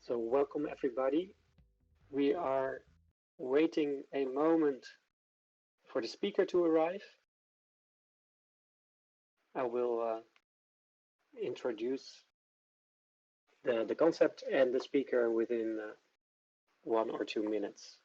So welcome everybody. We are waiting a moment for the speaker to arrive. I will introduce the concept and the speaker within 1 or 2 minutes.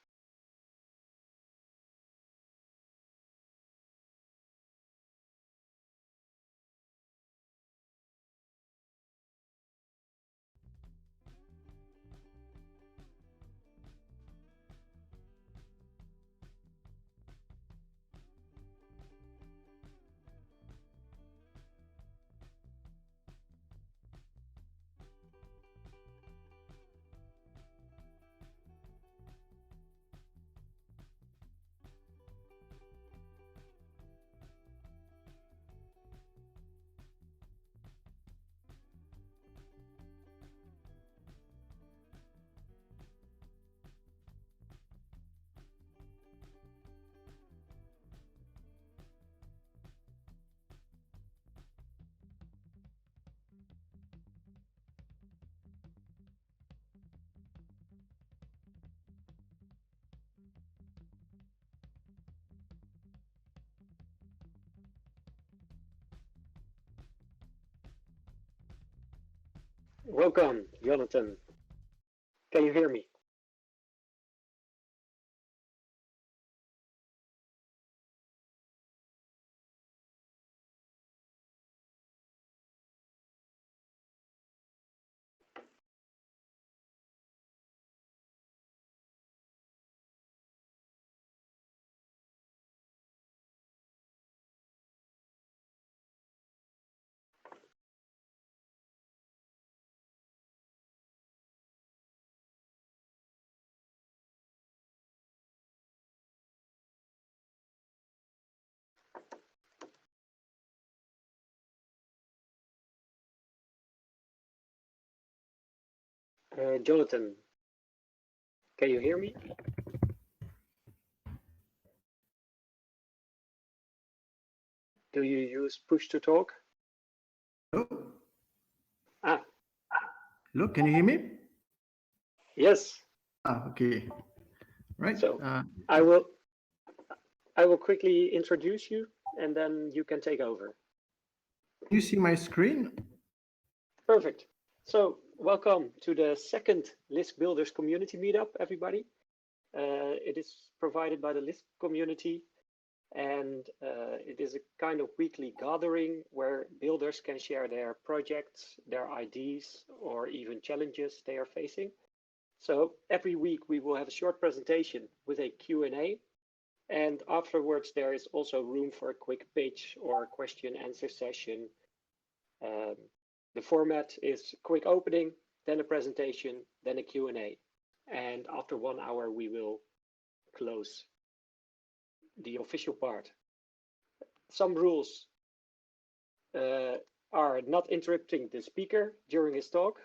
Welcome, Jonathan. Can you hear me? Jonathan, can you hear me? Do you use push to talk? Hello? Ah. Hello, can you hear me? Yes. Okay. Right. So I will quickly introduce you and then you can take over. You see my screen? Perfect. So welcome to the second Lisk Builders Community Meetup, everybody. It is provided by the Lisk community, and it is a kind of weekly gathering where builders can share their projects, their ideas, or even challenges they are facing. So every week we will have a short presentation with a Q&A, and afterwards there is also room for a quick pitch or question-answer session. The format is quick opening, then a presentation, then a Q&A. And after 1 hour, we will close the official part. Some rules are not interrupting the speaker during his talk,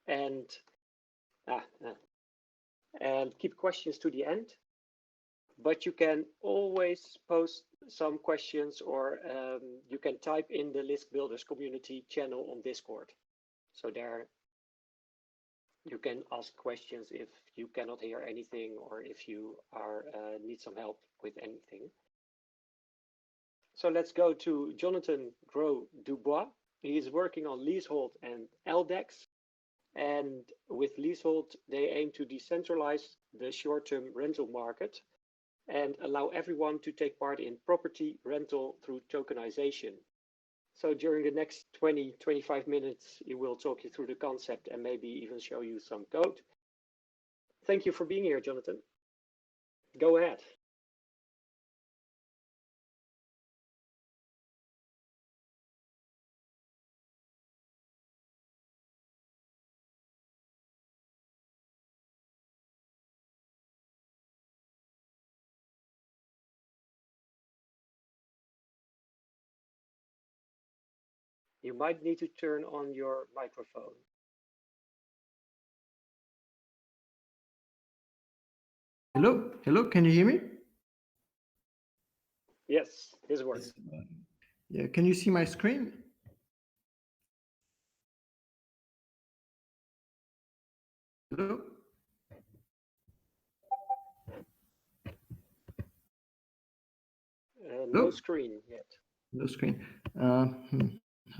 and keep questions to the end. But you can always post some questions, or you can type in the Lisk Builders community channel on Discord. So there you can ask questions if you cannot hear anything or if you are need some help with anything. So let's go to Jonathan Gros-Dubois. He is working on Leasehold and LDEX. And with Leasehold, they aim to decentralize the short-term rental market and allow everyone to take part in property rental through tokenization. So during the next 20-25 minutes, he will talk you through the concept and maybe even show you some code. Thank you for being here, Jonathan. Go ahead. You might need to turn on your microphone. Hello, can you hear me? Yes, this works. Yeah, can you see my screen? Hello? No screen yet. No screen. How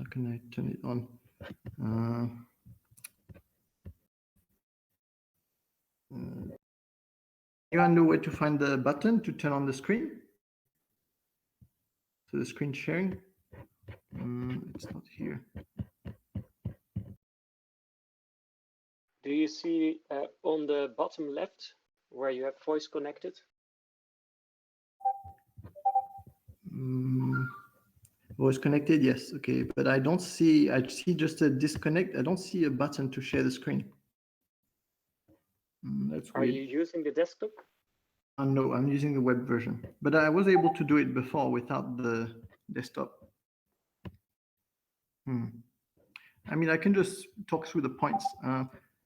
can I turn it on? Anyone know where to find the button to turn on the screen? So the screen sharing? It's not here. Do you see on the bottom left where you have voice connected? Voice connected, yes. Okay, but I don't see, I see just a disconnect. I don't see a button to share the screen. That's Are weird. you using the desktop? No, I'm using the web version, but I was able to do it before without the desktop. I mean, I can just talk through the points.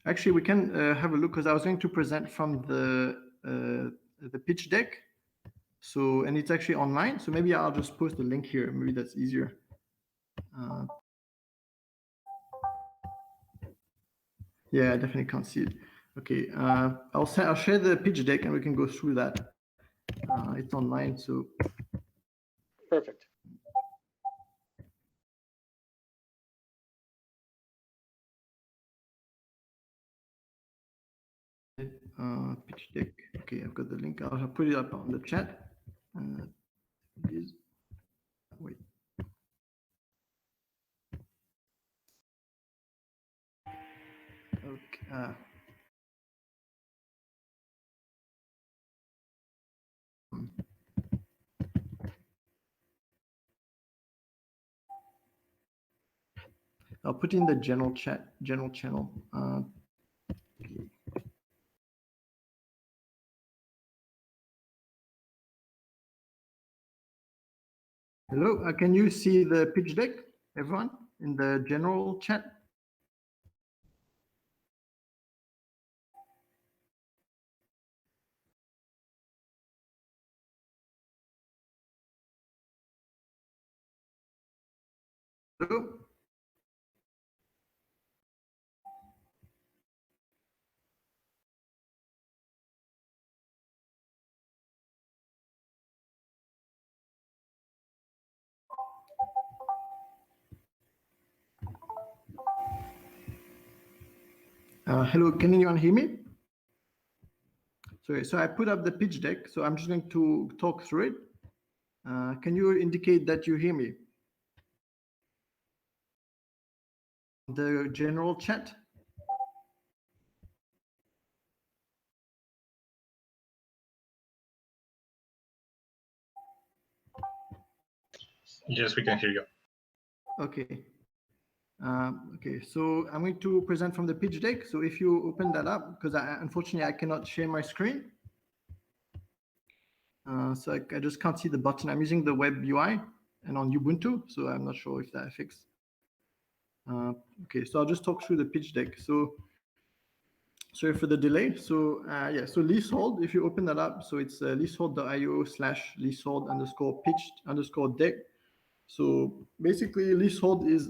Actually, we can have a look because I was going to present from the pitch deck. So, and it's actually online. So maybe I'll just post the link here. Maybe that's easier. Yeah, I definitely can't see it. Okay, I'll share the pitch deck and we can go through that. It's online, so. Perfect. Pitch deck. Okay, I've got the link. I'll put it up on the chat. Wait. Okay. I'll put in the general chat, general channel. Hello, can you see the pitch deck, everyone, in the general chat? Hello? Hello, can anyone hear me? Sorry, so I put up the pitch deck, so I'm just going to talk through it. Can you indicate that you hear me? The general chat? Yes, we can hear you. Okay. Okay, so I'm going to present from the pitch deck. So if you open that up, because unfortunately I cannot share my screen. So I just can't see the button. I'm using the web UI and on Ubuntu, so I'm not sure if that affects. Okay, so I'll just talk through the pitch deck. So sorry for the delay. So yeah, so Leasehold, if you open that up, so it's leasehold.io/leasehold_pitched_deck. So basically Leasehold is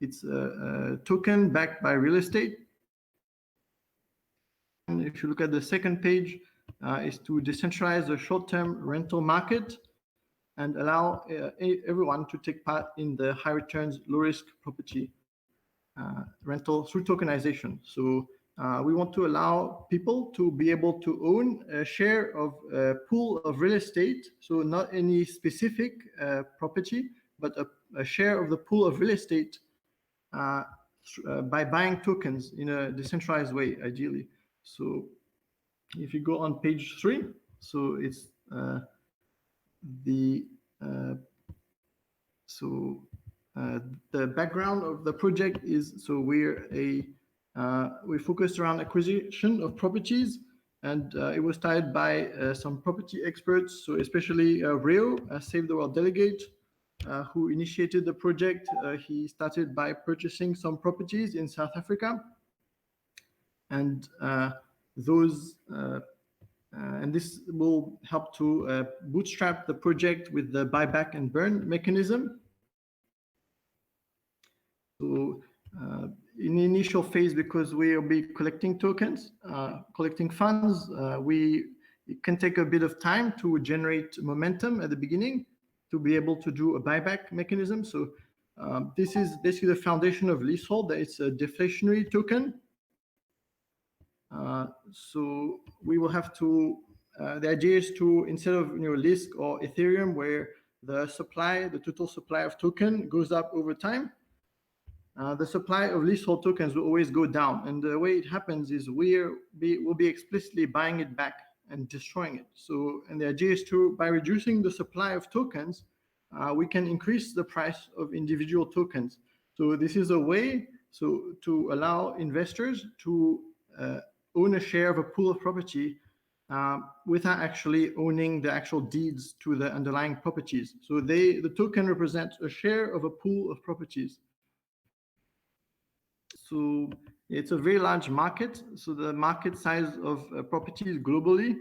it's a token backed by real estate. And if you look at the second page, is to decentralize the short-term rental market and allow everyone to take part in the high returns, low risk property rental through tokenization. So we want to allow people to be able to own a share of a pool of real estate. So not any specific property, but a share of the pool of real estate by buying tokens in a decentralized way, ideally. So if you go on page 3, so it's the background of the project is, so we focused around acquisition of properties, and it was started by some property experts, so especially Reo, Save the World delegate, who initiated the project. He started by purchasing some properties in South Africa, and and this will help to bootstrap the project with the buyback and burn mechanism. So in the initial phase, because we'll be collecting tokens, collecting funds, it can take a bit of time to generate momentum at the beginning to be able to do a buyback mechanism. So this is basically the foundation of Leasehold. It's a deflationary token. So we will have to, the idea is to, instead of Lisk or Ethereum, where the total supply of token goes up over time, the supply of Leasehold tokens will always go down. And the way it happens is we'll be explicitly buying it back and destroying it. So, and the idea is to, by reducing the supply of tokens, we can increase the price of individual tokens. So this is a way to allow investors to own a share of a pool of property without actually owning the actual deeds to the underlying properties. So the token represents a share of a pool of properties. So it's a very large market. So the market size of properties globally,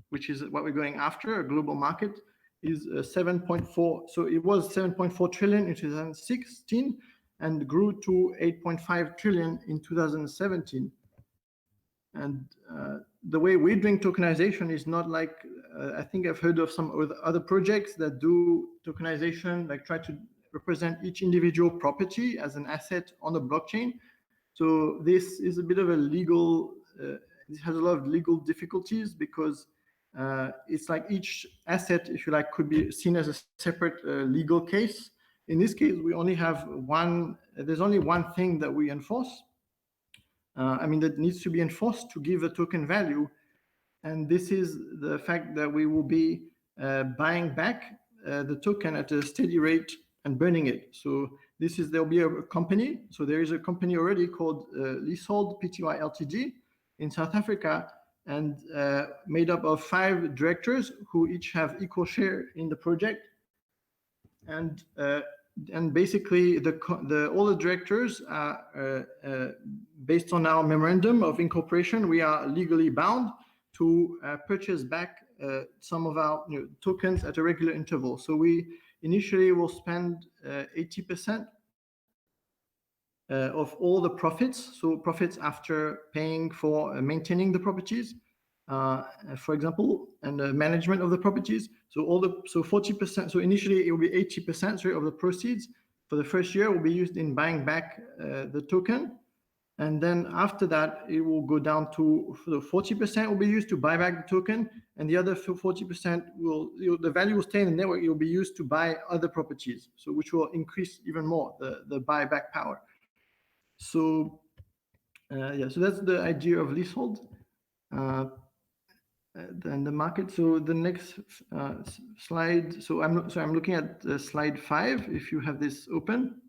which is what we're going after, a global market, is 7.4. So it was 7.4 trillion in 2016 and grew to 8.5 trillion in 2017. And the way we're doing tokenization is not like, I think I've heard of some other projects that do tokenization, like try to represent each individual property as an asset on the blockchain. So this is a bit of a legal, it has a lot of legal difficulties because it's like each asset, if you like, could be seen as a separate legal case. In this case, we only have there's only one thing that we enforce. That needs to be enforced to give a token value. And this is the fact that we will be buying back the token at a steady rate and burning it. So there'll be a company. So there is a company already called Leasehold Pty Ltd in South Africa, and made up of 5 directors who each have equal share in the project. And basically all the directors are based on our memorandum of incorporation, we are legally bound to purchase back some of our tokens at a regular interval. So we initially will spend 80% of all the profits, so profits after paying for maintaining the properties, for example, and the management of the properties. So 40%. So initially it will be 80% of the proceeds for the first year will be used in buying back the token, and then after that it will go down to 40% will be used to buy back the token, and the other 40% the value will stay in the network. It will be used to buy other properties, so which will increase even more the buyback power. So so that's the idea of Leasehold. Then the market. So the next slide. So I'm looking at slide 5. If you have this open,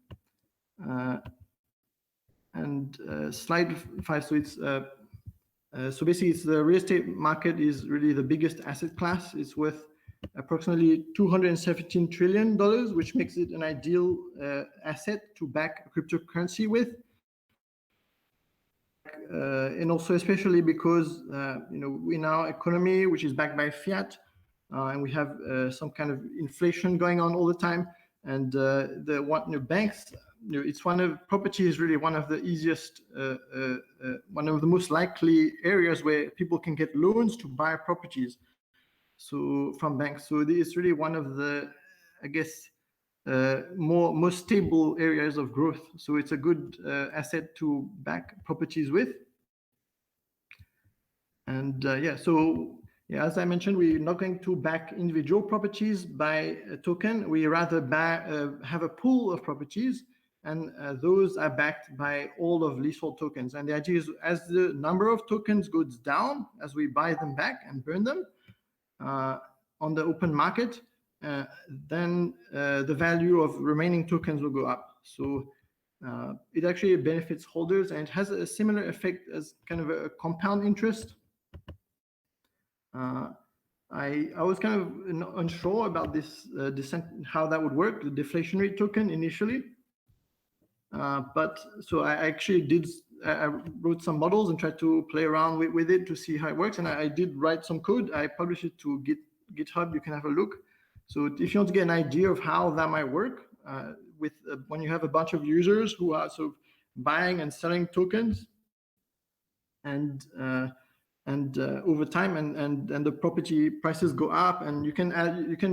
and slide 5. So it's so basically it's the real estate market is really the biggest asset class. It's worth approximately $217 trillion, which makes it an ideal asset to back a cryptocurrency with. And also especially because in our economy, which is backed by fiat, and we have some kind of inflation going on all the time, and banks, property is really one of the easiest, one of the most likely areas where people can get loans to buy properties. So from banks, so it's really one of the, I guess, most stable areas of growth. So it's a good asset to back properties with. And as I mentioned, we're not going to back individual properties by a token. We rather have a pool of properties, and those are backed by all of Leasehold tokens. And the idea is, as the number of tokens goes down, as we buy them back and burn them on the open market, then the value of remaining tokens will go up. So it actually benefits holders, and it has a similar effect as kind of a compound interest. I was kind of unsure about this how that would work, the deflationary token initially. But so I actually I wrote some models and tried to play around with it to see how it works. And I did write some code. I published it to GitHub. You can have a look. So if you want to get an idea of how that might work when you have a bunch of users who are buying and selling tokens, and over time, and the property prices go up, and you can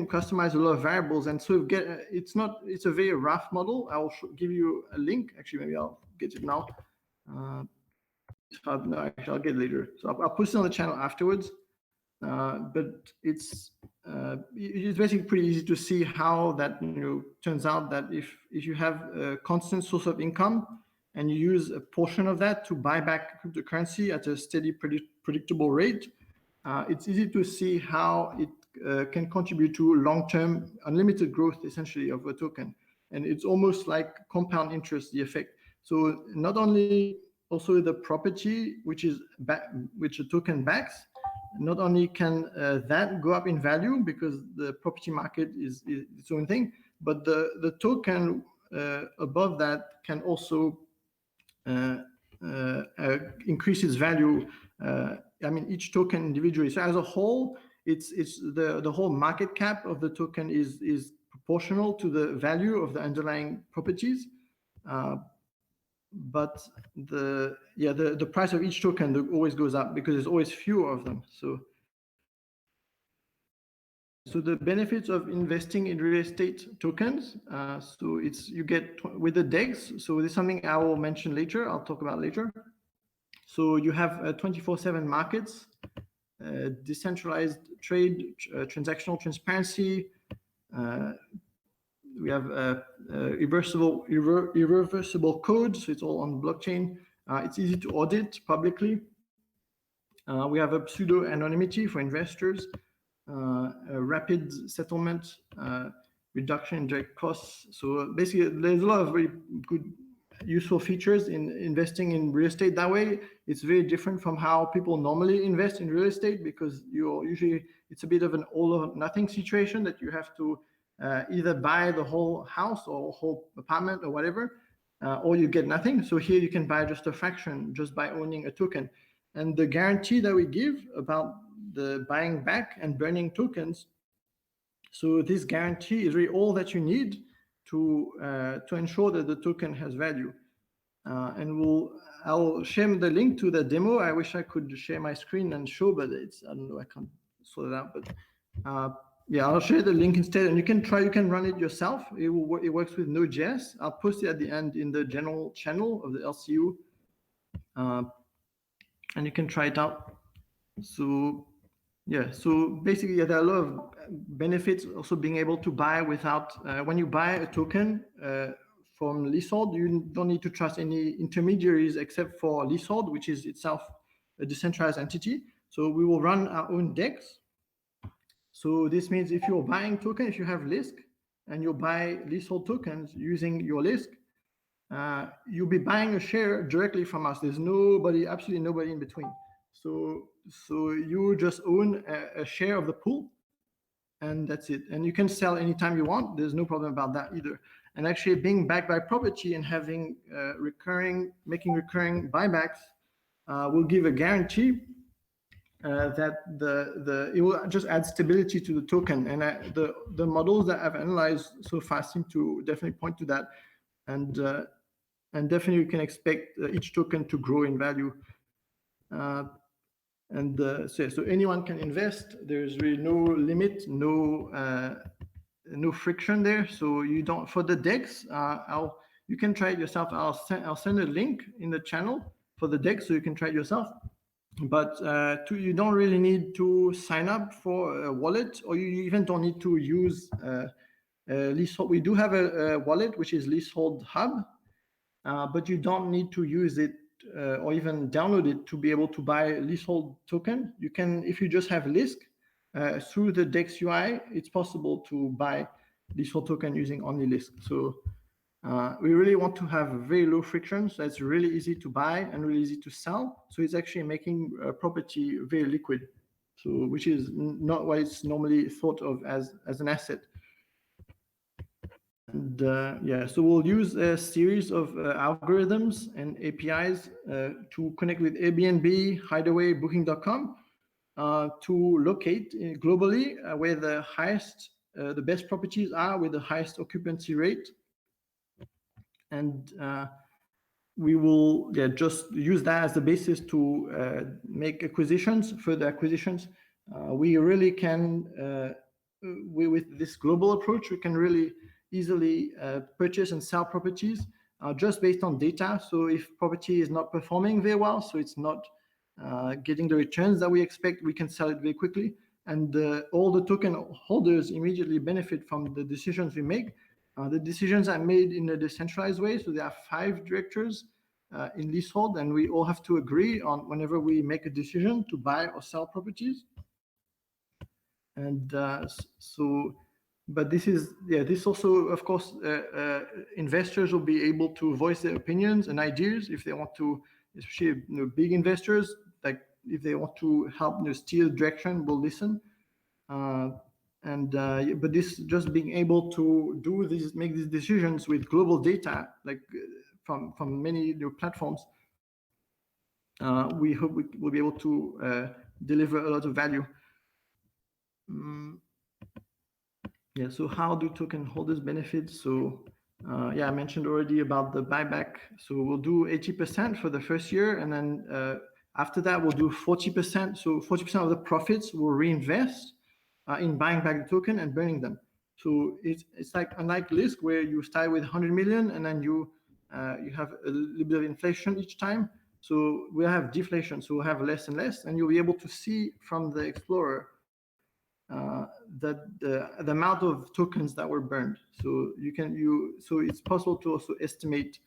customize a lot of variables, and sort of get it's a very rough model. I'll give you a link. Actually, maybe I'll get it now. No, actually, I'll get it later. So I'll post it on the channel afterwards. But it's basically pretty easy to see how that turns out that if you have a constant source of income and you use a portion of that to buy back cryptocurrency at a steady, predictable rate, it's easy to see how it can contribute to long-term unlimited growth, essentially, of a token. And it's almost like compound interest, the effect. So not only also the property, which a token backs, not only can that go up in value because the property market is its own thing, but the token above that can also increase its value. I mean, each token individually. So as a whole, it's the whole market cap of the token is proportional to the value of the underlying properties. But the price of each token always goes up because there's always fewer of them. So the benefits of investing in real estate tokens. So you get with the DEX. So this is something I will mention later. I'll talk about later. So you have 24/7 markets, decentralized trade, transactional transparency. We have irreversible code, so it's all on blockchain. It's easy to audit publicly. We have a pseudo anonymity for investors, a rapid settlement, reduction in direct costs. So basically, there's a lot of very good, useful features in investing in real estate that way. It's very different from how people normally invest in real estate, because it's a bit of an all or nothing situation that you have to either buy the whole house or whole apartment or whatever, or you get nothing. So here you can buy just a fraction just by owning a token. And the guarantee that we give about the buying back and burning tokens, so this guarantee is really all that you need to ensure that the token has value. And I'll share the link to the demo. I wish I could share my screen and show, but I don't know, I can't sort it out. But yeah, I'll share the link instead, and you can run it yourself. It works with Node.js. I'll post it at the end in the general channel of the LCU, and you can try it out. So yeah, so basically, there are a lot of benefits also being able to buy without, when you buy a token from Leasehold, you don't need to trust any intermediaries except for Leasehold, which is itself a decentralized entity. So we will run our own DEX. So this means if you're buying token, if you have Lisk and you buy Leasehold tokens using your Lisk, you'll be buying a share directly from us. There's absolutely nobody in between. So you just own a share of the pool, and that's it. And you can sell anytime you want. There's no problem about that either. And actually, being backed by property and having making recurring buybacks will give a guarantee that it will just add stability to the token. And the models that I've analyzed so far seem to definitely point to that. And definitely you can expect each token to grow in value. So anyone can invest. There's really no limit, no friction there. So you don't, for the DEX, you can try it yourself. I'll send a link in the channel for the DEX so you can try it yourself. But you don't really need to sign up for a wallet, or you even don't need to use Leasehold. We do have a wallet, which is Leasehold Hub, but you don't need to use it or even download it to be able to buy a Leasehold token. You can, if you just have Lisk, through the DEX UI, it's possible to buy Leasehold token using only Lisk. So we really want to have very low friction, so it's really easy to buy and really easy to sell. So it's actually making property very liquid, so which is not what it's normally thought of as an asset. And yeah, so we'll use a series of algorithms and APIs to connect with Airbnb, Hideaway, Booking.com to locate globally where the best properties are with the highest occupancy rate. And we will just use that as the basis to make acquisitions, further acquisitions. We really can, with this global approach, we can really easily purchase and sell properties just based on data. So if property is not performing very well, so it's not getting the returns that we expect, we can sell it very quickly. And all the token holders immediately benefit from the decisions we make. The decisions are made in a decentralized way. So there are 5 directors in Leasehold, and we all have to agree on whenever we make a decision to buy or sell properties. And but this is, this also, of course, investors will be able to voice their opinions and ideas if they want to, especially big investors, like if they want to help steer direction, will listen. But this just being able to do this, make these decisions with global data, like from many platforms, we hope we will be able to deliver a lot of value. So how do token holders benefit? So I mentioned already about the buyback. So we'll do 80% for the first year, and then after that we'll do 40%. So 40% of the profits we'll reinvest in buying back the token and burning them. So it's like, unlike Lisk, where you start with 100 million and then you have a little bit of inflation each time. So we'll have deflation, so we'll have less and less, and you'll be able to see from the Explorer that the amount of tokens that were burned. So so it's possible to also estimate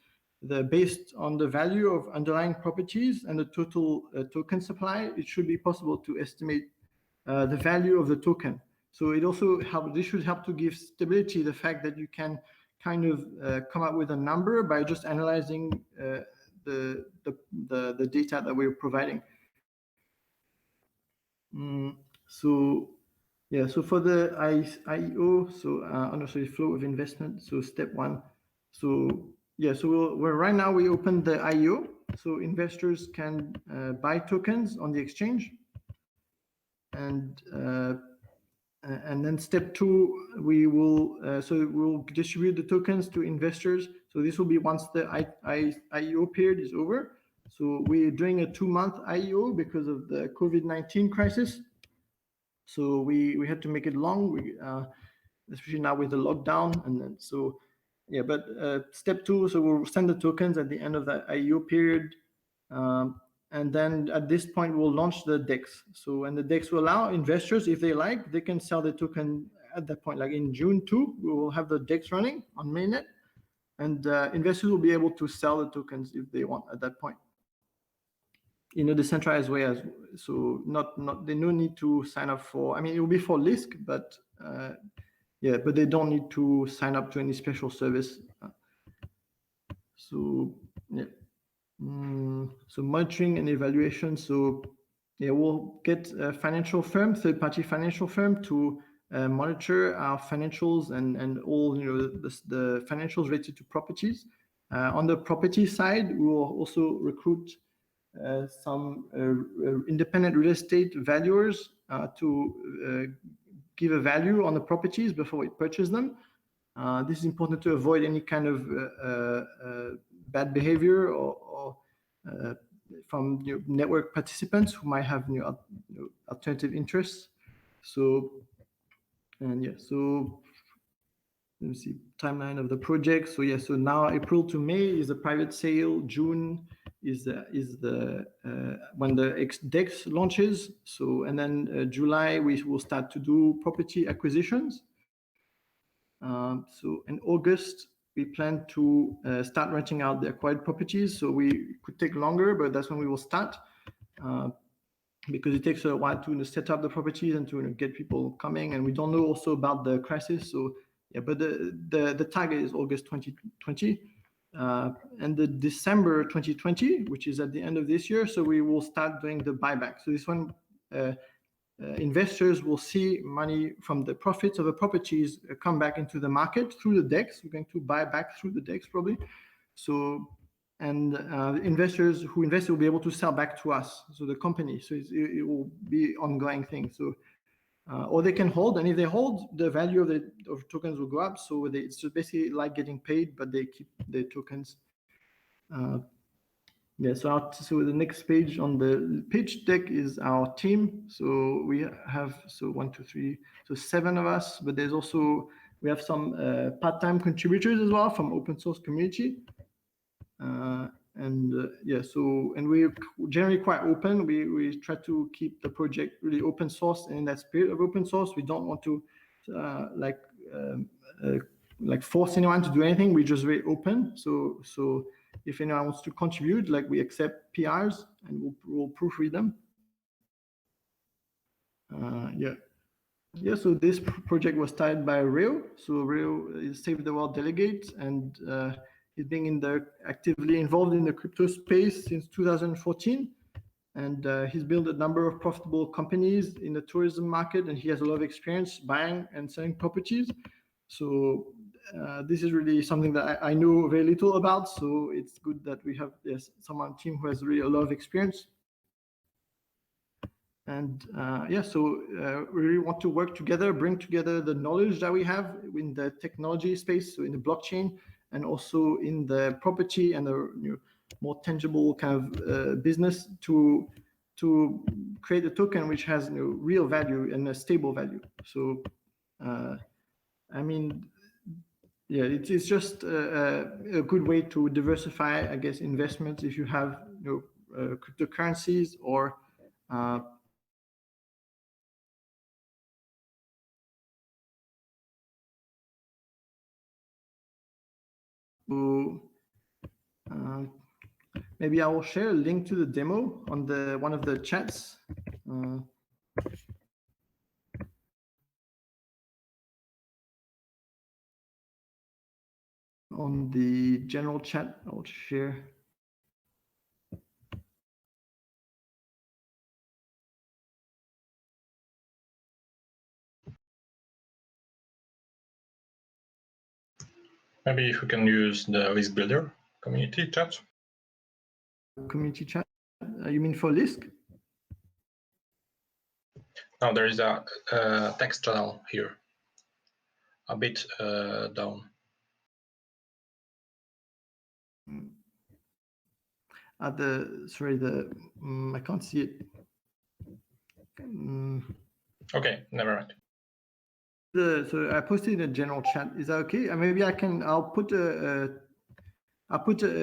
based on the value of underlying properties and the total token supply. It should be possible to estimate the value of the token. So it also this should help to give stability, the fact that you can kind of come up with a number by just analyzing the data that we're providing. So for the IEO, so flow of investment, so step 1. So we're right now we opened the IEO, so investors can buy tokens on the exchange. And then step 2, we will we'll distribute the tokens to investors. So this will be once the IEO period is over. So we're doing a 2-month IEO because of the COVID-19 crisis. So we had to make it long, especially now with the lockdown. And then but step 2, so we'll send the tokens at the end of the IEO period. And then at this point, we'll launch the DEX. So, and the DEX will allow investors, if they like, they can sell the token at that point. Like in June 2, we will have the DEX running on mainnet, and investors will be able to sell the tokens if they want at that point, in a decentralized way. So they no need to sign up for. I mean, it will be for Lisk, but but they don't need to sign up to any special service. So monitoring and evaluation. So we'll get a financial firm, third-party financial firm, to monitor our financials and all the financials related to properties. On the property side, we will also recruit some independent real estate valuers to give a value on the properties before we purchase them. This is important to avoid any kind of bad behavior or from network participants who might have alternative interests. So let me see timeline of the project. So now April to May is the private sale. June is the when the DEX launches. So and then July we will start to do property acquisitions. So in August we plan to start renting out the acquired properties. So we could take longer, but that's when we will start, because it takes a while to set up the properties and to get people coming, and we don't know also about the crisis. So but the target is August 2020, and the December 2020, which is at the end of this year. So we will start doing the buyback. So this one, investors will see money from the profits of the properties come back into the market through the DEX. We're going to buy back through the DEX probably. So, and investors who invest will be able to sell back to us, so the company. So it will be ongoing thing. So, or they can hold, and if they hold, the value of tokens will go up. So it's just basically like getting paid, but they keep the tokens. Yeah, so the next page on the pitch deck is our team. So we have 7 of us, but there's also we have some part-time contributors as well from open source community. And we're generally quite open. We try to keep the project really open source, and in that spirit of open source, we don't want to like force anyone to do anything. We're just very open. So if anyone wants to contribute, like we accept PRs and we'll proofread them. So this project was started by Reo. So Reo is Save the World delegate, and he's been actively involved in the crypto space since 2014. And he's built a number of profitable companies in the tourism market, and he has a lot of experience buying and selling properties. So this is really something that I know very little about. So it's good that we have someone on team who has really a lot of experience. And we really want to work together, bring together the knowledge that we have in the technology space, so in the blockchain, and also in the property and the more tangible kind of business to create a token which has real value and a stable value. So, it's just a good way to diversify, I guess, investments if you have cryptocurrencies or maybe I will share a link to the demo on one of the chats. On the general chat, I'll share. Maybe if we can use the Lisk Builder community chat. Community chat? You mean for Lisk? No, there is a text channel here, a bit down. I can't see it. Okay, never mind. So I posted in a general chat. Is that okay? Maybe I'll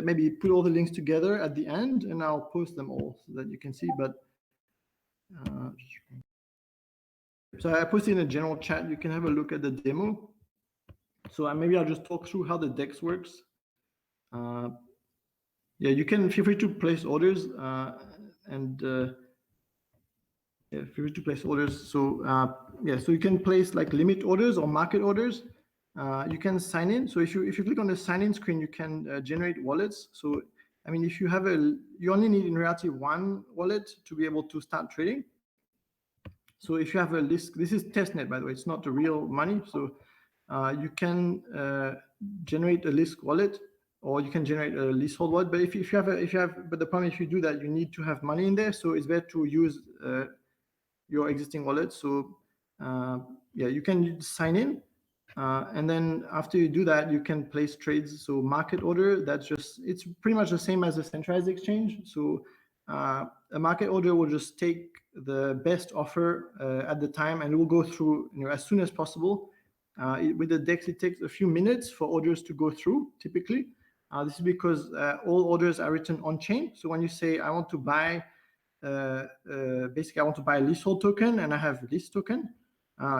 maybe put all the links together at the end, and I'll post them all so that you can see. But so I posted in a general chat. You can have a look at the demo. So maybe I'll just talk through how the DEX works. You can feel free to place orders feel free to place orders. So so you can place like limit orders or market orders. You can sign in. So if you click on the sign in screen, you can generate wallets. So if you have you only need in reality one wallet to be able to start trading. So if you have a Lisk, this is testnet, by the way, it's not the real money. So you can generate a Lisk wallet, or you can generate a Leasehold wallet. But but the problem, if you do that, you need to have money in there. So it's better to use your existing wallet. So you can sign in, and then after you do that, you can place trades. So market order, it's pretty much the same as a centralized exchange. So a market order will just take the best offer at the time, and it will go through as soon as possible. With the DEX, it takes a few minutes for orders to go through, typically. This is because all orders are written on chain. So when you say, I want to buy, basically, I want to buy a Leasehold token and I have Lisk token,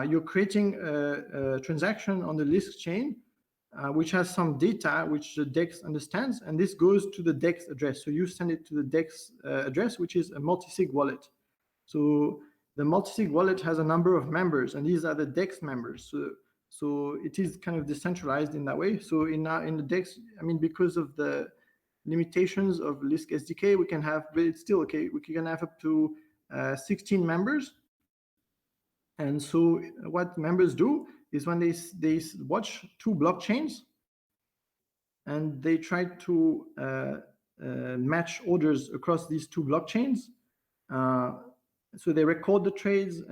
you're creating a transaction on the Lisk chain, which has some data which the DEX understands, and this goes to the DEX address. So you send it to the DEX address, which is a multi-sig wallet. So the multi-sig wallet has a number of members, and these are the DEX members. So it is kind of decentralized in that way. So in the DEX, because of the limitations of Lisk SDK, we can have, but it's still okay. We can have up to 16 members. And so what members do is when they watch two blockchains and they try to match orders across these two blockchains. So they record the trades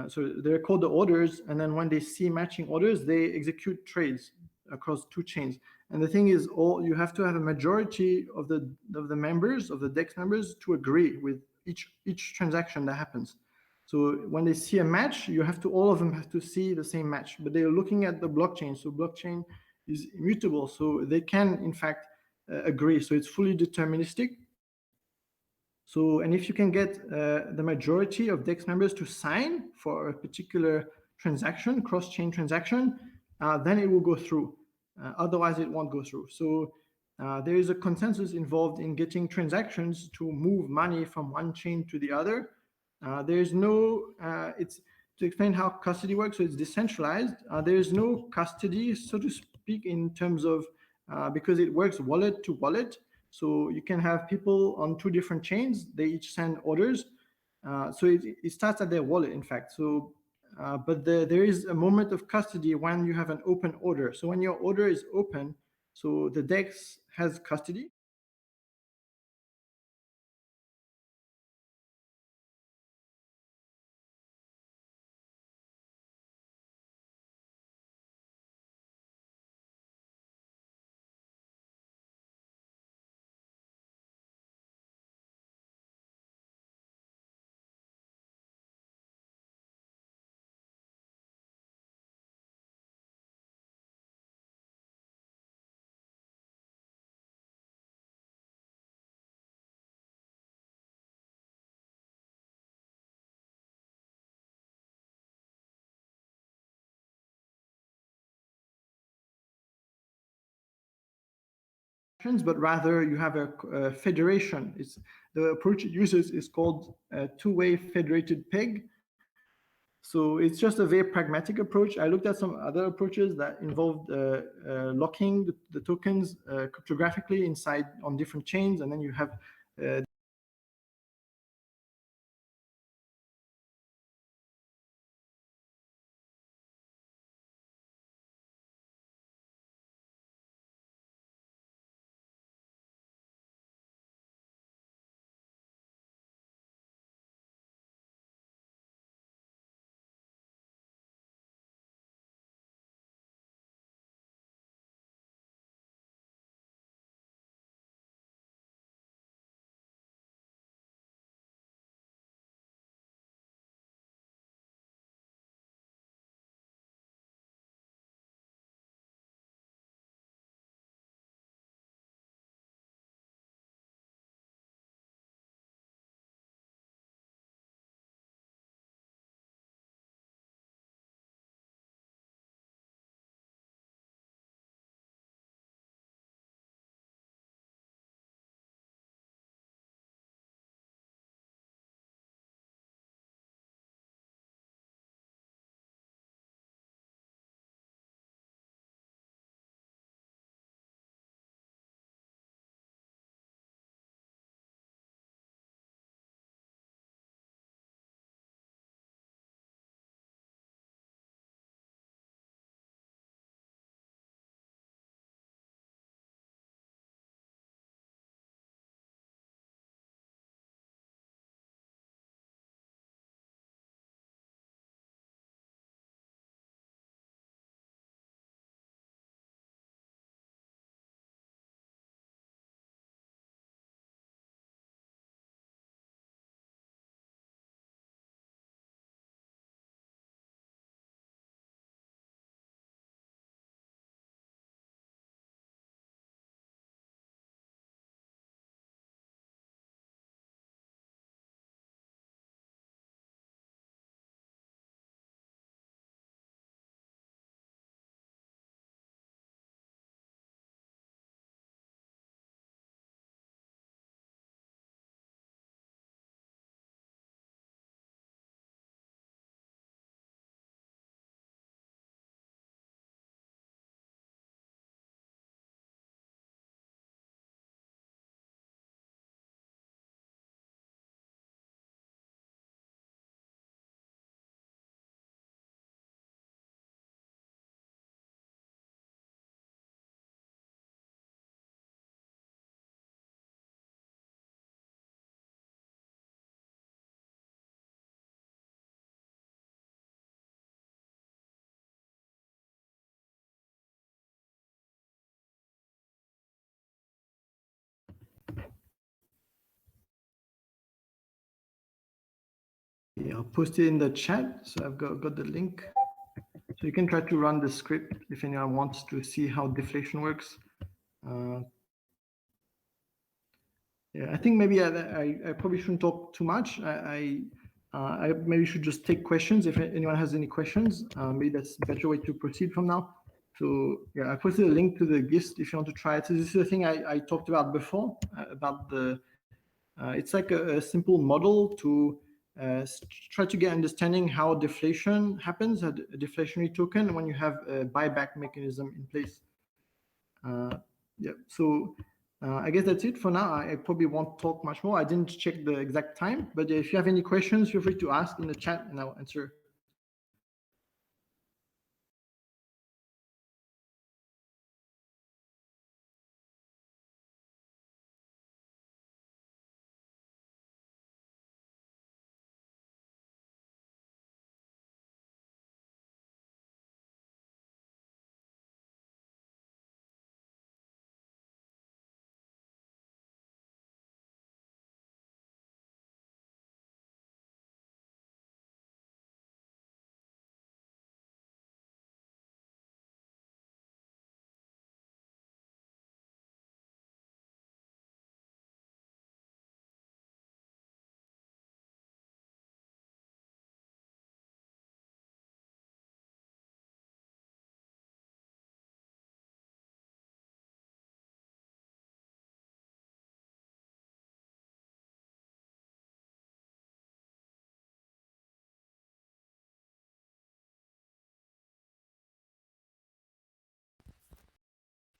so they record the orders, and then when they see matching orders, they execute trades across two chains. And the thing is, you have to have a majority of the members, of the DEX members, to agree with each transaction that happens. So when they see a match, all of them have to see the same match, but they're looking at the blockchain. So blockchain is immutable, so they can in fact agree. So it's fully deterministic. So, and if you can get the majority of DEX members to sign for a particular transaction, cross-chain transaction, then it will go through. Otherwise, it won't go through. So there is a consensus involved in getting transactions to move money from one chain to the other. There is no, it's to explain how custody works, so it's decentralized. There is no custody, so to speak, in terms of, because it works wallet to wallet. So you can have people on two different chains, they each send orders. So it starts at their wallet, in fact. So, but there is a moment of custody when you have an open order. So when your order is open, so the DEX has custody. But rather you have a federation. The approach it uses is called a two-way federated peg. So it's just a very pragmatic approach. I looked at some other approaches that involved locking the tokens cryptographically inside on different chains, and then you have Yeah, I'll post it in the chat. So I've got the link. So you can try to run the script if anyone wants to see how deflation works. Yeah, I think maybe I probably shouldn't talk too much. I maybe should just take questions if anyone has any questions. Maybe that's a better way to proceed from now. So yeah, I posted a link to the GIST if you want to try it. So this is the thing I talked about before about the. It's like a simple model to try to get understanding how deflation happens, a deflationary token when you have a buyback mechanism in place. Yeah, so I guess that's it for now. I probably won't talk much more. I didn't check the exact time, but if you have any questions, feel free to ask in the chat and I'll answer.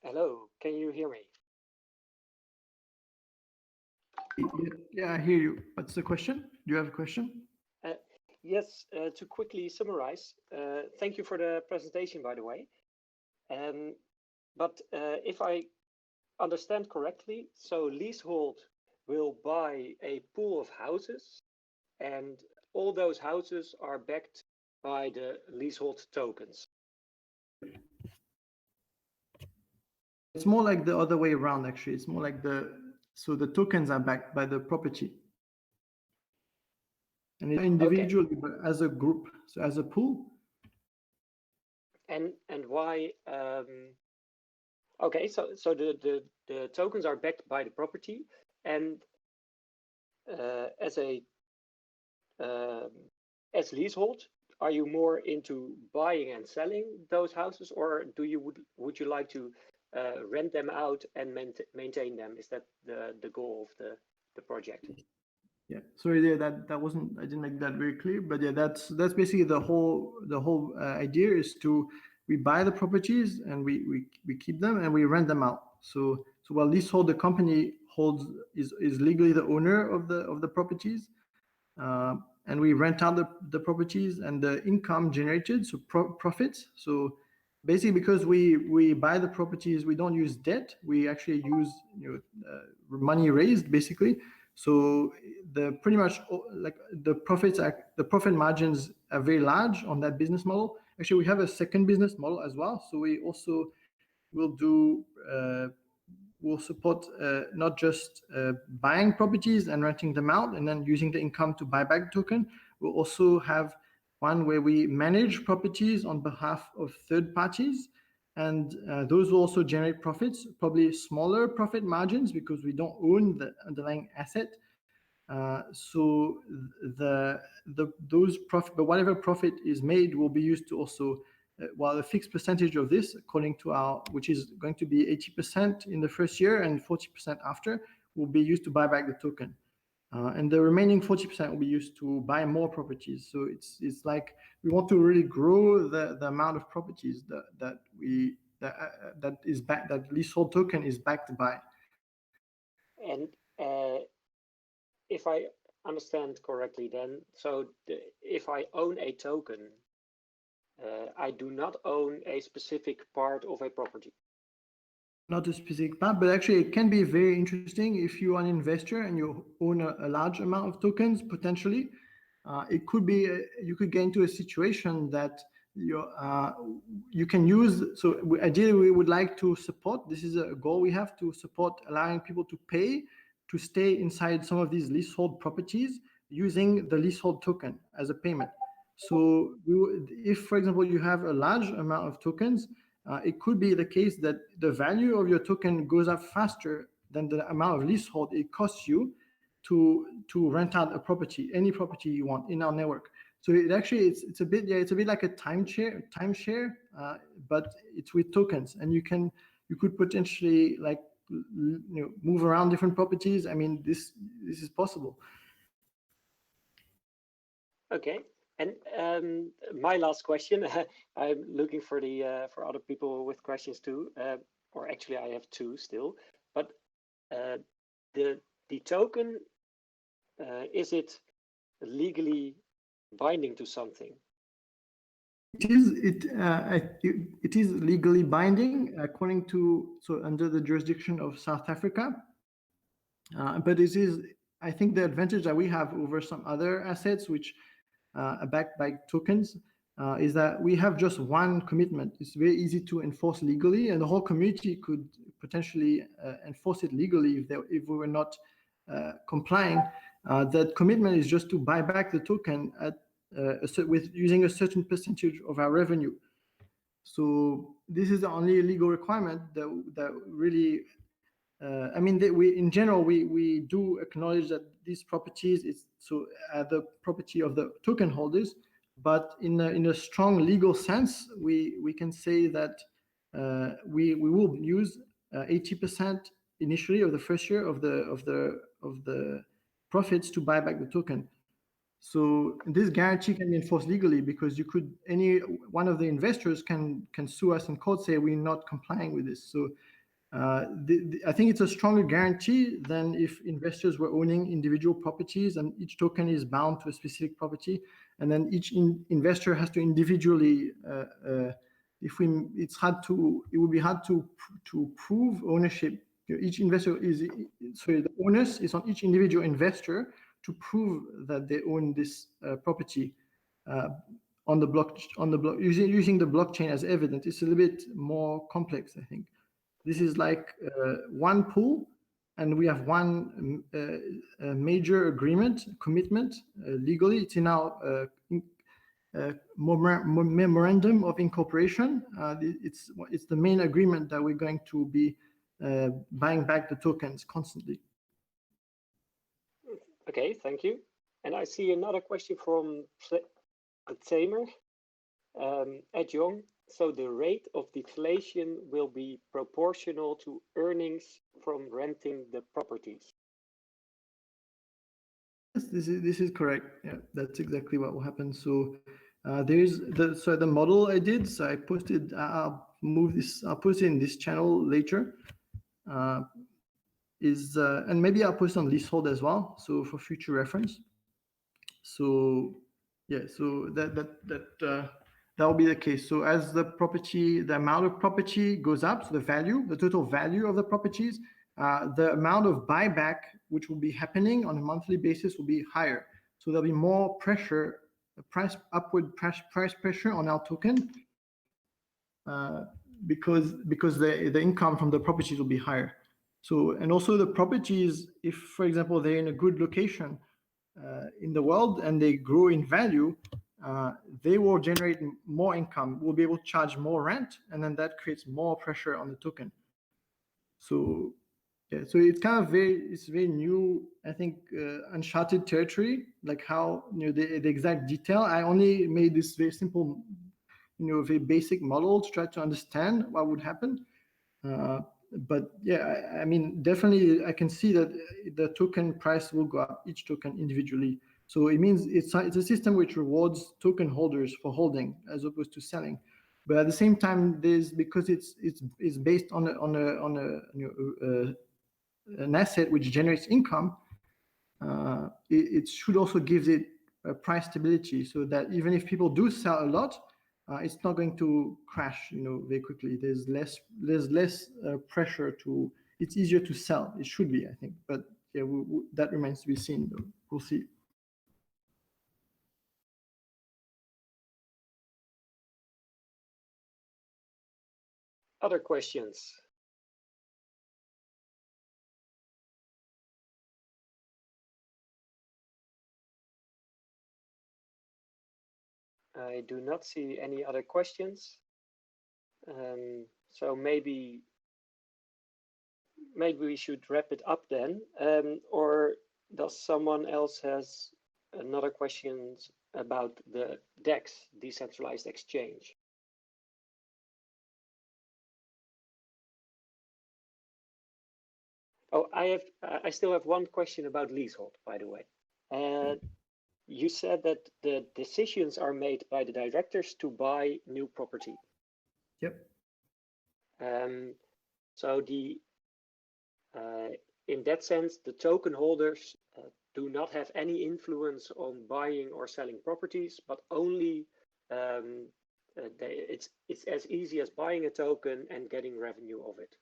Hello, can you hear me? Yeah, I hear you. What's the question? Do you have a question? Yes, to quickly summarize, thank you for the presentation, by the way. But if I understand correctly, so Leasehold will buy a pool of houses, and all those houses are backed by the Leasehold tokens. It's more like the other way around, actually. It's more like so the tokens are backed by the property. And individually, okay, but as a group, so as a pool. And why? Okay, so the tokens are backed by the property, and as Leasehold, are you more into buying and selling those houses, or would you like to rent them out and maintain them? Is that the goal of the project? Yeah, sorry, yeah, that wasn't, I didn't make that very clear, but yeah, that's basically the whole idea is we buy the properties and we keep them and we rent them out. So while Leasehold, the company is legally the owner of the properties, and we rent out the properties and the income generated, so profits. So basically, because we buy the properties, we don't use debt. We actually use money raised, basically. So pretty much like the profit margins are very large on that business model. Actually, we have a second business model as well. So we also will do we'll support not just buying properties and renting them out and then using the income to buy back token. We'll also have one where we manage properties on behalf of third parties, and those will also generate profits, probably smaller profit margins because we don't own the underlying asset. So those profit, but whatever profit is made will be used to also, while a fixed percentage of this, according to which is going to be 80% in the first year and 40% after, will be used to buy back the token. And the remaining 40% will be used to buy more properties. So it's like we want to really grow the amount of properties that Leasehold token is backed by. And if I understand correctly, then if I own a token, I do not own a specific part of a property. Not a specific part, but actually it can be very interesting if you are an investor and you own a large amount of tokens. Potentially, it could be you could get into a situation that you can use. So ideally, we would like to support. This is a goal we have to support, allowing people to pay to stay inside some of these leasehold properties using the leasehold token as a payment. So if, for example, you have a large amount of tokens, it could be the case that the value of your token goes up faster than the amount of leasehold it costs you to rent out a property, any property you want in our network. So it actually it's a bit like a timeshare, but it's with tokens, and you could potentially like move around different properties. I mean, this is possible. Okay, and my last question. I'm looking for for other people with questions too, or actually I have two still. But the token, is it legally binding to something? It is legally binding according to, so under the jurisdiction of South Africa. But it is, I think, the advantage that we have over some other assets which are backed by tokens is that we have just one commitment. It's very easy to enforce legally, and the whole community could potentially enforce it legally if we were not complying. That commitment is just to buy back the token at with using a certain percentage of our revenue. So this is the only legal requirement that really. I mean, in general, we do acknowledge that these properties is the property of the token holders, but in a strong legal sense, we can say that we will use 80% initially of the first year of the profits to buy back the token. So this guarantee can be enforced legally because any one of the investors can sue us in court, say we're not complying with this. So I think it's a stronger guarantee than if investors were owning individual properties and each token is bound to a specific property, and then each investor has to individually. It would be hard to prove ownership. Each investor the onus is on each individual investor to prove that they own this property on the block using the blockchain as evidence. It's a little bit more complex, I think. This is like one pool, and we have one major commitment legally. It's in our memorandum of incorporation. It's the main agreement that we're going to be buying back the tokens constantly. Okay, thank you. And I see another question from Tamer at Jong. So the rate of deflation will be proportional to earnings from renting the properties. Yes, this is correct. Yeah, that's exactly what will happen. So there's the model I did. So I posted. I'll post it in this channel later. And maybe I'll post on Leasehold as well. So for future reference. So yeah, so that will be the case. So as the amount of property goes up, so the total value of the properties, the amount of buyback which will be happening on a monthly basis will be higher. So there'll be more pressure, upward price pressure on our token because the income from the properties will be higher. So, and also the properties, if for example they're in a good location in the world and they grow in value, they will generate more income. We'll be able to charge more rent, and then that creates more pressure on the token. So yeah, so it's kind of very new, I think, uncharted territory, like how, the exact detail. I only made this very simple, very basic model to try to understand what would happen. But yeah, I mean, definitely I can see that the token price will go up, each token individually. So it means it's a system which rewards token holders for holding as opposed to selling. But at the same time, because it's based on an asset which generates income, it should also give it a price stability, so that even if people do sell a lot, it's not going to crash, very quickly. There's less pressure to. It's easier to sell. It should be, I think. But yeah, that remains to be seen, though. We'll see. Other questions? I do not see any other questions. So maybe we should wrap it up then. Or does someone else has another questions about the DEX, decentralized exchange? Oh, I still have one question about Leasehold, by the way. You said that the decisions are made by the directors to buy new property. Yep. So in that sense, the token holders do not have any influence on buying or selling properties, but only it's as easy as buying a token and getting revenue of it.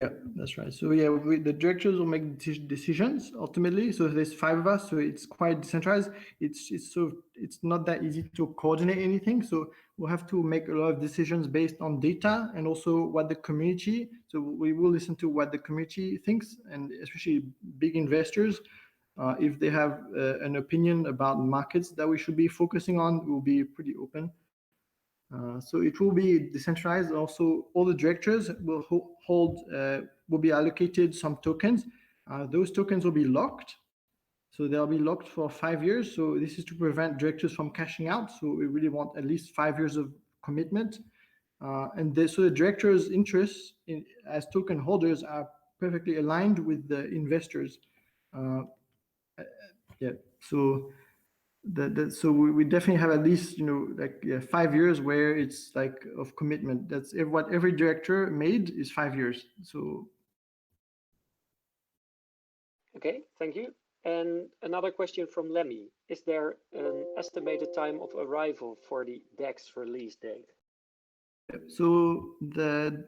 Yeah, that's right. So yeah, the directors will make decisions ultimately. So there's 5 of us, so it's quite decentralized. It's not that easy to coordinate anything. So we'll have to make a lot of decisions based on data and also what the community. So we will listen to what the community thinks, and especially big investors, if they have an opinion about markets that we should be focusing on, we'll be pretty open. So it will be decentralized. Also, all the directors will will be allocated some tokens. Those tokens will be locked. So they'll be locked for 5 years. So this is to prevent directors from cashing out. So we really want at least 5 years of commitment. So the directors' interests as token holders are perfectly aligned with the investors. Yeah. So so we definitely have at least 5 years where it's like of commitment. That's what every director made is 5 years. So okay, thank you. And another question from Lemmy: is there an estimated time of arrival for the DEX release date? So the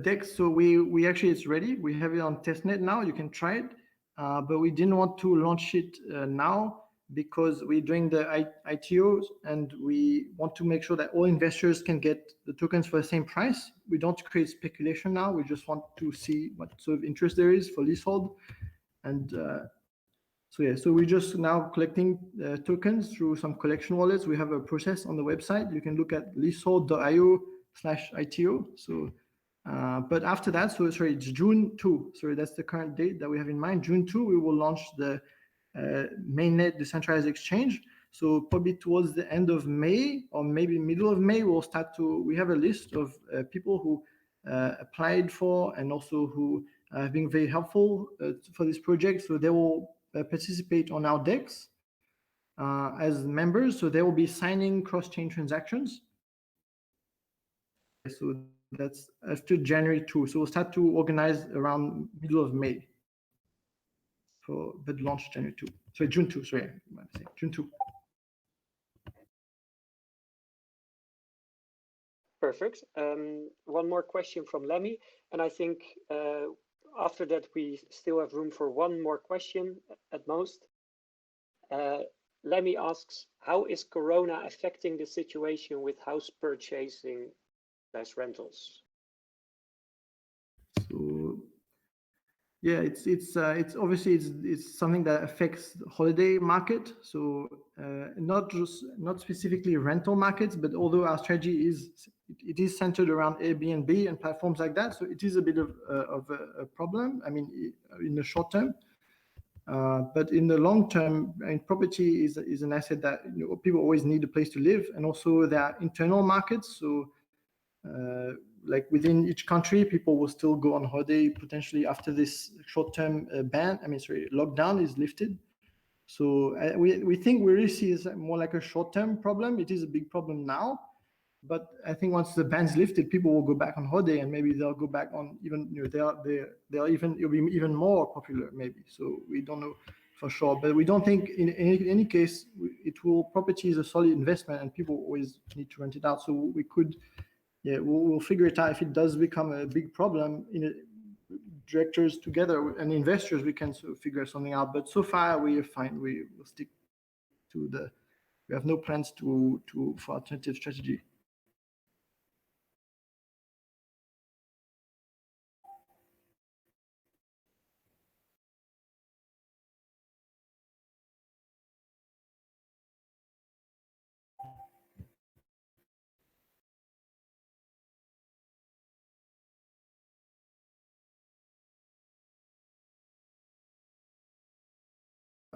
DEX, so we actually, it's ready. We have it on testnet now. You can try it, but we didn't want to launch it now because we're doing the ITOs and we want to make sure that all investors can get the tokens for the same price. We don't create speculation now. We just want to see what sort of interest there is for Leasehold. And so yeah, so we're just now collecting tokens through some collection wallets. We have a process on the website. You can look at leasehold.io/ITO. So, but after that, so sorry, it's June 2. Sorry, that's the current date that we have in mind. June 2, we will launch the mainnet decentralized exchange. So probably towards the end of May or maybe middle of May, we'll start to, we have a list of people who applied for and also who have been very helpful for this project. So they will participate on our DEX as members. So they will be signing cross-chain transactions. So that's after January 2. So we'll start to organize around middle of May. But launch January 2. So June 2, sorry, June 2. Perfect. One more question from Lemmy, and I think after that we still have room for one more question at most. Lemmy asks, how is Corona affecting the situation with house purchasing / rentals? So yeah, it's obviously it's something that affects the holiday market. So not specifically rental markets, but although our strategy is centered around Airbnb and platforms like that, so it is a bit of a problem. I mean, in the short term, but in the long term, property is an asset that people always need a place to live, and also there are internal markets. So like within each country, people will still go on holiday potentially after this short-term lockdown is lifted. So we think we really see it more like a short-term problem. It is a big problem now, but I think once the ban's lifted, people will go back on holiday, and maybe they'll go back on even it'll be even more popular maybe. So we don't know for sure, but we don't think in any case property is a solid investment, and people always need to rent it out. So we could. Yeah, we'll figure it out if it does become a big problem. Directors together and investors, we can sort of figure something out. But so far, we are fine. We will stick to we have no plans for alternative strategy.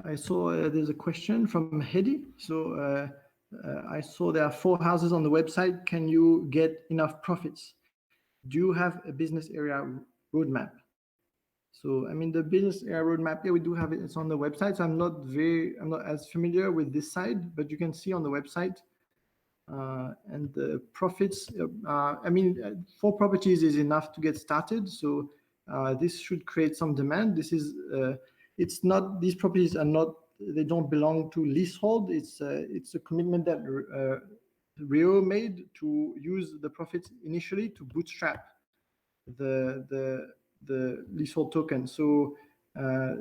I saw there's a question from Hedy. So I saw there are 4 houses on the website. Can you get enough profits? Do you have a business area roadmap? So, I mean, the business area roadmap, yeah, we do have it. It's on the website. So I'm not as familiar with this side, but you can see on the website. And the profits, I mean, 4 properties is enough to get started. So this should create some demand. This is, it's not, these properties are not, they don't belong to Leasehold. It's a commitment that Rio made to use the profits initially to bootstrap the Leasehold token. So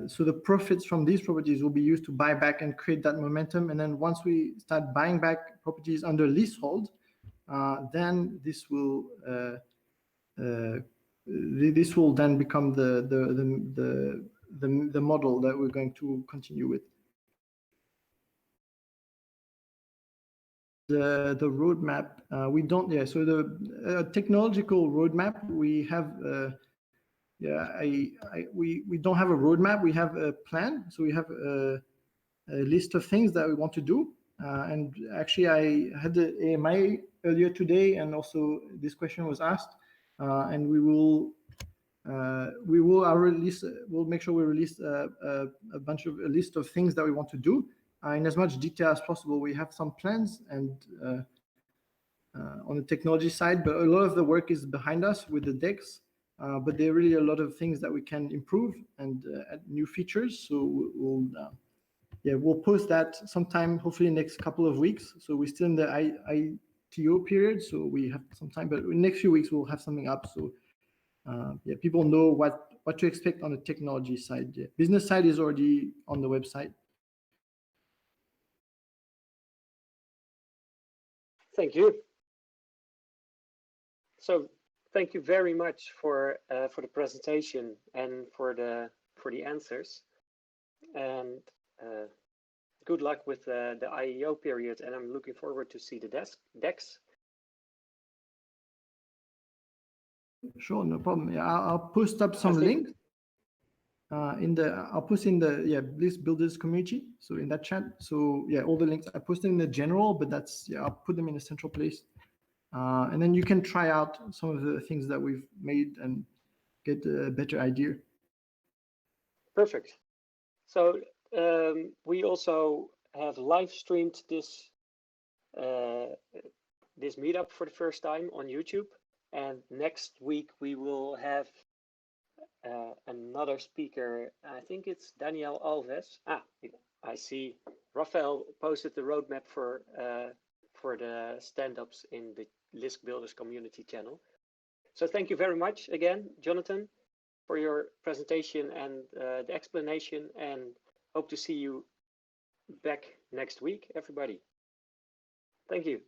so the profits from these properties will be used to buy back and create that momentum. And then once we start buying back properties under Leasehold, then this will then become the model that we're going to continue with. The roadmap, we don't, yeah, so the technological roadmap, we have, we don't have a roadmap, we have a plan. So we have a list of things that we want to do. And actually, I had the AMI earlier today, and also this question was asked, and we'll make sure we release a list of things that we want to do in as much detail as possible. We have some plans and on the technology side, but a lot of the work is behind us with the DEX. But there are really a lot of things that we can improve and add new features. So we'll post that sometime, hopefully next couple of weeks. So we're still in the ITO period, so we have some time. But in the next few weeks, we'll have something up. So people know what to expect on the technology side. Yeah. Business side is already on the website. Thank you. So thank you very much for the presentation and for the answers. And good luck with the IEO period. And I'm looking forward to see the DEX. Sure, no problem. Yeah, I'll post up some links I'll post in the Lisk builders community. So in that chat. So yeah, all the links I posted in the general, but that's I'll put them in a central place. And then you can try out some of the things that we've made and get a better idea. Perfect. So we also have live streamed this this meetup for the first time on YouTube. And next week we will have another speaker. I think it's Daniel Alves. I see Rafael posted the roadmap for the stand-ups in the Lisk Builders community channel. So thank you very much again, Jonathan, for your presentation and the explanation, and hope to see you back next week, everybody. Thank you.